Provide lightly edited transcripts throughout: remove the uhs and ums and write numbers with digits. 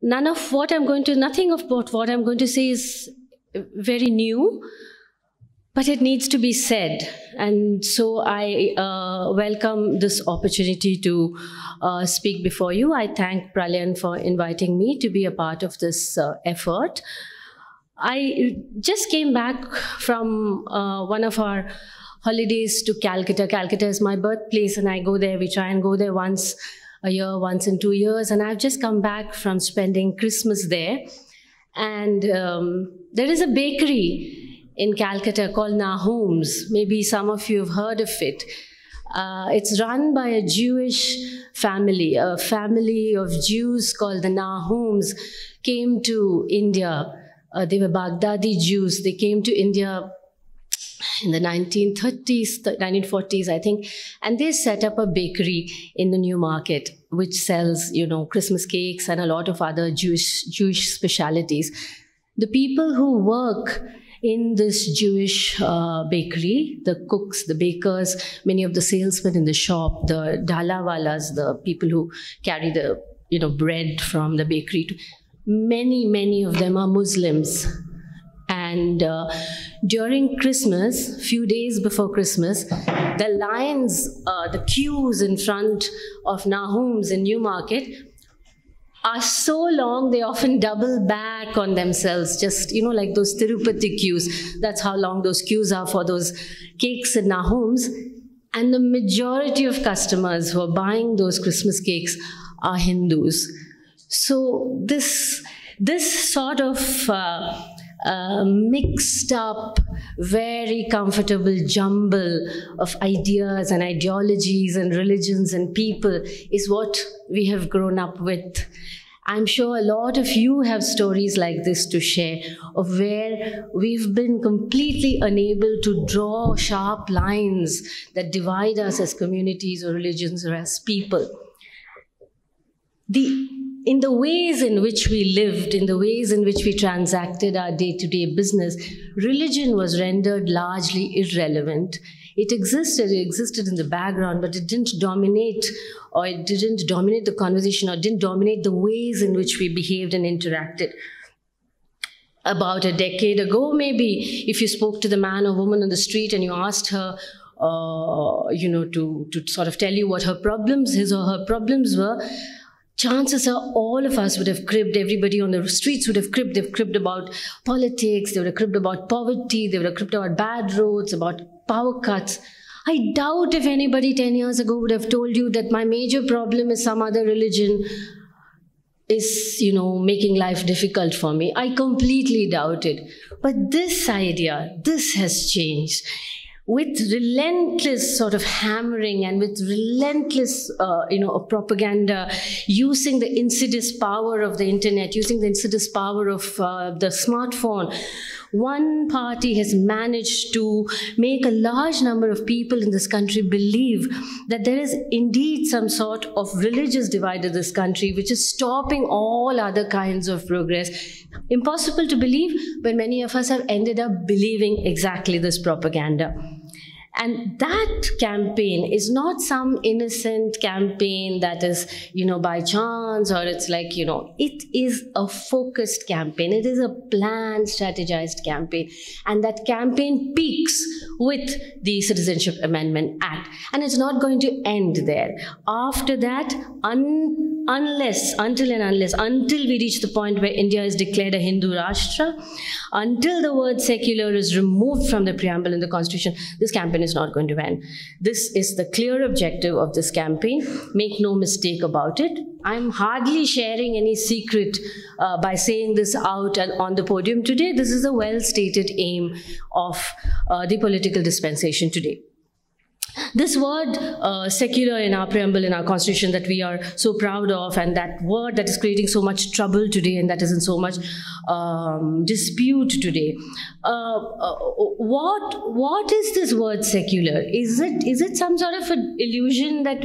nothing of what I'm going to say is very new, but it needs to be said. And so I welcome this opportunity to speak before you. I thank Pralyan for inviting me to be a part of this effort. I just came back from one of our holidays to Calcutta. Calcutta is my birthplace, and I go there. We try and go there once a year, once in 2 years. And I've just come back from spending Christmas there. And there is a bakery in Calcutta called Nahum's. Maybe some of you have heard of it. It's run by a Jewish family. A family of Jews called the Nahum's came to India. They were Baghdadi Jews. They came to India in the 1930s, 1940s, I think, and they set up a bakery in the New Market, which sells, Christmas cakes and a lot of other Jewish specialities. The people who work in this Jewish bakery, the cooks, the bakers, many of the salesmen in the shop, the dalawalas, the people who carry the, bread from the bakery, many of them are Muslims. And during Christmas, few days before Christmas, the lines, the queues in front of Nahum's in New Market are so long, they often double back on themselves, just, like those Tirupati queues. That's how long those queues are for those cakes in Nahum's. And the majority of customers who are buying those Christmas cakes are Hindus. So this sort of mixed up, very comfortable jumble of ideas and ideologies and religions and people is what we have grown up with. I'm sure a lot of you have stories like this to share, of where we've been completely unable to draw sharp lines that divide us as communities or religions or as people. In the ways in which we lived, in the ways in which we transacted our day-to-day business, religion was rendered largely irrelevant. It existed in the background, but it didn't dominate, or it didn't dominate the conversation, or didn't dominate the ways in which we behaved and interacted. About a decade ago, maybe, if you spoke to the man or woman on the street and you asked her, to sort of tell you what his or her problems were, chances are all of us would have cribbed, everybody on the streets would have cribbed. They've cribbed about politics, they would have cribbed about poverty, they would have cribbed about bad roads, about power cuts. I doubt if anybody 10 years ago would have told you that my major problem is some other religion is, making life difficult for me. I completely doubt it. But this idea, this has changed. With relentless sort of hammering and with relentless, propaganda, using the insidious power of the internet, using the insidious power of the smartphone, one party has managed to make a large number of people in this country believe that there is indeed some sort of religious divide in this country, which is stopping all other kinds of progress. Impossible to believe, but many of us have ended up believing exactly this propaganda. And that campaign is not some innocent campaign that is, by chance, or it's like, it is a focused campaign. It is a planned, strategized campaign. And that campaign peaks with the Citizenship Amendment Act. And it's not going to end there. After that, until we reach the point where India is declared a Hindu Rashtra, until the word secular is removed from the preamble in the Constitution, this campaign is not going to end. This is the clear objective of this campaign. Make no mistake about it. I'm hardly sharing any secret by saying this out and on the podium today. This is a well-stated aim of the political dispensation today. This word secular in our preamble, in our constitution, that we are so proud of, and that word that is creating so much trouble today and that is in so much dispute today. What is this word secular? Is it some sort of an illusion that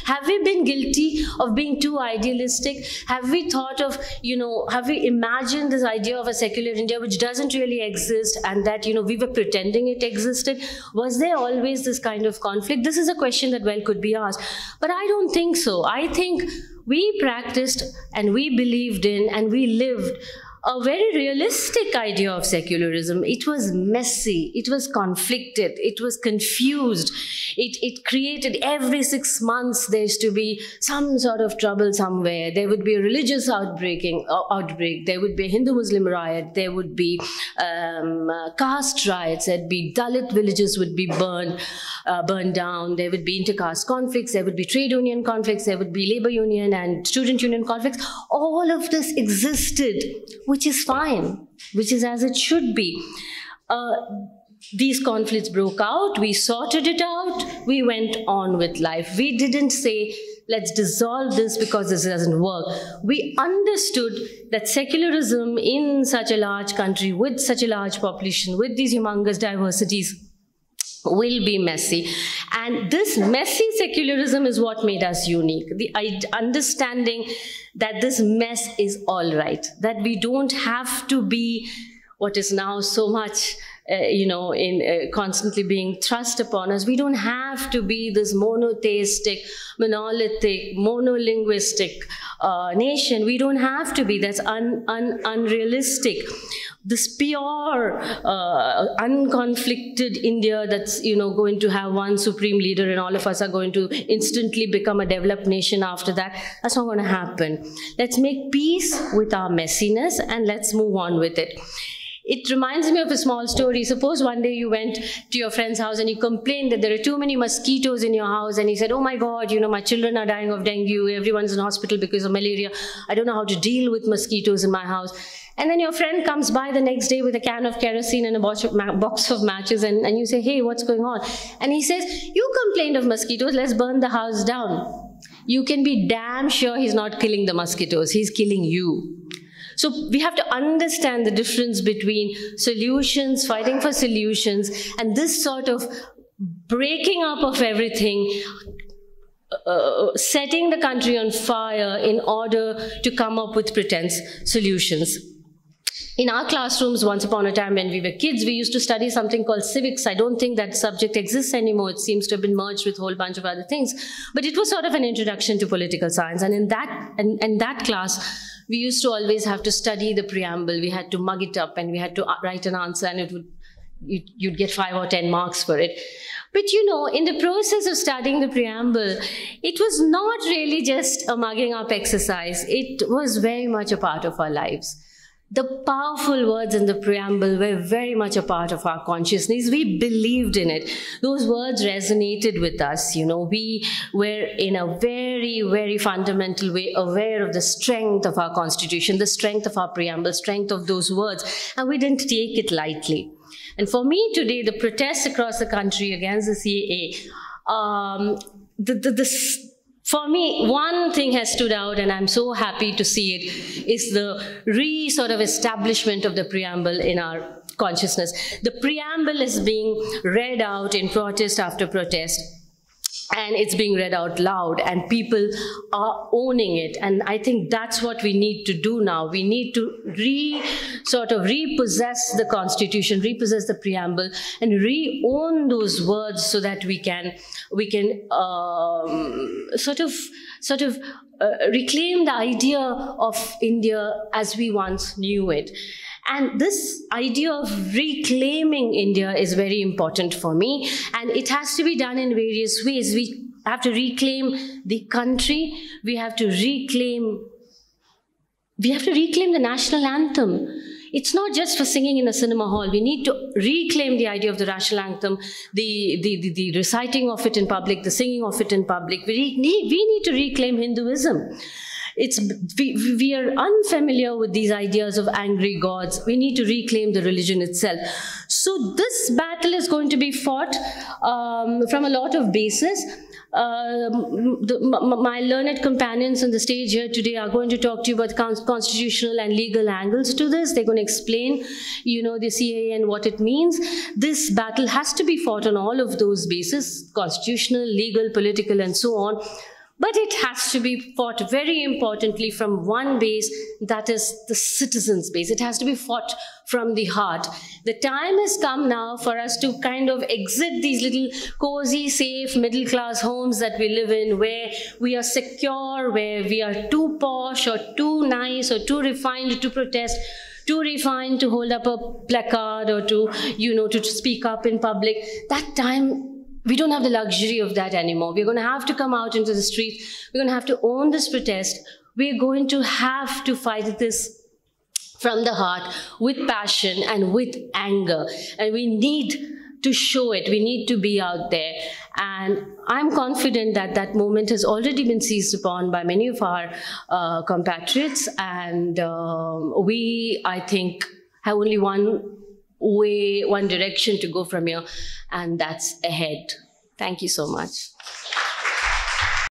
have we been guilty of being too idealistic? Have we thought of, have we imagined this idea of a secular India which doesn't really exist, and that, we were pretending it existed? Was there always this kind of conflict? This is a question that well could be asked, but I don't think so. I think we practiced and we believed in and we lived a very realistic idea of secularism. It was messy, it was conflicted, it was confused. It created every 6 months there used to be some sort of trouble somewhere. There would be a religious outbreak, there would be a Hindu-Muslim riot, there would be caste riots, there'd be Dalit villages would be burned down, there would be intercaste conflicts, there would be trade union conflicts, there would be labor union and student union conflicts. All of this existed, which is fine, which is as it should be. These conflicts broke out, we sorted it out, we went on with life. We didn't say, let's dissolve this because this doesn't work. We understood that secularism in such a large country, with such a large population, with these humongous diversities, will be messy. And this messy secularism is what made us unique. The understanding that this mess is all right, that we don't have to be what is now so much constantly being thrust upon us. We don't have to be this monotheistic, monolithic, monolinguistic nation. We don't have to be. That's unrealistic. This pure, unconflicted India that's going to have one supreme leader and all of us are going to instantly become a developed nation after that. That's not going to happen. Let's make peace with our messiness and let's move on with it. It reminds me of a small story. Suppose one day you went to your friend's house and you complained that there are too many mosquitoes in your house, and he said, oh my God, my children are dying of dengue, everyone's in hospital because of malaria, I don't know how to deal with mosquitoes in my house. And then your friend comes by the next day with a can of kerosene and a box of matches, and you say, hey, what's going on? And he says, you complained of mosquitoes, let's burn the house down. You can be damn sure he's not killing the mosquitoes, he's killing you. So we have to understand the difference between solutions, fighting for solutions, and this sort of breaking up of everything, setting the country on fire in order to come up with pretense solutions. In our classrooms, once upon a time when we were kids, we used to study something called civics. I don't think that subject exists anymore. It seems to have been merged with a whole bunch of other things. But it was sort of an introduction to political science. And in that class, we used to always have to study the preamble. We had to mug it up and we had to write an answer, and you'd get 5 or 10 marks for it. But in the process of studying the preamble, it was not really just a mugging up exercise. It was very much a part of our lives. The powerful words in the preamble were very much a part of our consciousness. We believed in it. Those words resonated with us. We were in a very, very fundamental way aware of the strength of our constitution, the strength of our preamble, strength of those words, and we didn't take it lightly. And for me today, the protests across the country against the CAA, for me, one thing has stood out, and I'm so happy to see it, is the sort of establishment of the preamble in our consciousness. The preamble is being read out in protest after protest, and it's being read out loud, and people are owning it. And I think that's what we need to do now. We need to sort of repossess the Constitution, repossess the preamble, and re-own those words so that we can sort of reclaim the idea of India as we once knew it. And this idea of reclaiming India is very important for me, and it has to be done in various ways. We have to reclaim the country, we have to reclaim the national anthem. It's not just for singing in a cinema hall. We need to reclaim the idea of the national anthem, the reciting of it in public, the singing of it in public. We need to reclaim Hinduism. We are unfamiliar with these ideas of angry gods. We need to reclaim the religion itself. So this battle is going to be fought from a lot of bases. My learned companions on the stage here today are going to talk to you about constitutional and legal angles to this. They're going to explain, the CAA and what it means. This battle has to be fought on all of those bases, constitutional, legal, political, and so on. But it has to be fought very importantly from one base, that is the citizens' base. It has to be fought from the heart. The time has come now for us to kind of exit these little cozy, safe, middle-class homes that we live in, where we are secure, where we are too posh or too nice or too refined to protest, too refined to hold up a placard or to, to speak up in public. That time, we don't have the luxury of that anymore. We're going to have to come out into the street. We're going to have to own this protest. We're going to have to fight this from the heart, with passion and with anger. And we need to show it. We need to be out there. And I'm confident that that moment has already been seized upon by many of our compatriots. And we, I think, have only one way, one direction to go from here, and that's ahead. Thank you so much.